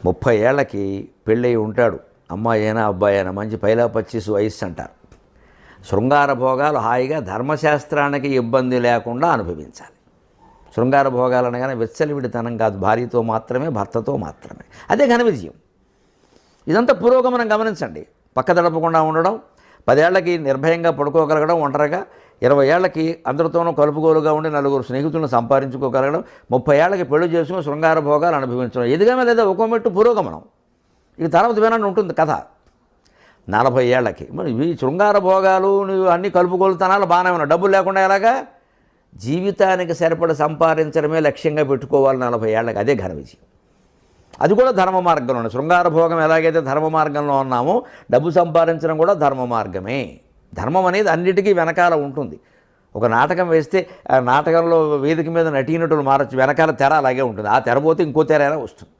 30 ఏళ్ళకి పెళ్ళై ఉంటాడు, అమ్మాయి అయినా అబ్బాయి అయినా, మంచి పైలా 25 వయస్సు అంటారు. శృంగార భోగాలు హాయిగా ధర్మశాస్త్రానికి ఇబ్బంది లేకుండా అనుభవించాలి. శృంగార భోగాలు అనగానే విచ్చలవిడితనం కాదు, భార్యతో మాత్రమే, భర్తతో మాత్రమే. అదే ఘన విజయం. ఇదంతా పురోగమనం గమనించండి. పక్క దడపకుండా ఉండడం, 10 ఏళ్లకి నిర్భయంగా పడుకోగలగడం ఒంటరిగా, 20 ఏళ్లకి అందరితోనూ కలుపుగోలుగా ఉండి 4 స్నేహితులను సంపాదించుకోగలగడం, 30 ఏళ్లకి పెళ్లి చేసుకుని శృంగార భోగాలు అనుభవించడం. ఎదిగామే లేదా ఒక మెట్టు పురోగమనం. ఇది తర్వాత వినాలని ఉంటుంది కథ. 40 ఏళ్లకి మరి ఈ శృంగార భోగాలు నువ్వు అన్ని కలుపుగోలుతనాలు బాగానే ఉన్నావు, డబ్బులు లేకుండా ఎలాగా? జీవితానికి సరిపడ సంపాదించడమే లక్ష్యంగా పెట్టుకోవాలి 40 ఏళ్ళకి. అదే ఘన విజయం. అది కూడా ధర్మ మార్గంలోనే. శృంగార భోగం ఎలాగైతే ధర్మ మార్గంలో ఉన్నామో, డబ్బు సంపాదించడం కూడా ధర్మ మార్గమే. ధర్మం అనేది అన్నిటికీ వెనకాల ఉంటుంది. ఒక నాటకం వేస్తే ఆ నాటకంలో వేదిక మీద నటీనటులు మారచ్చు, వెనకాల తెర అలాగే ఉంటుంది. ఆ తెర పోతే ఇంకో తెర అయినా వస్తుంది.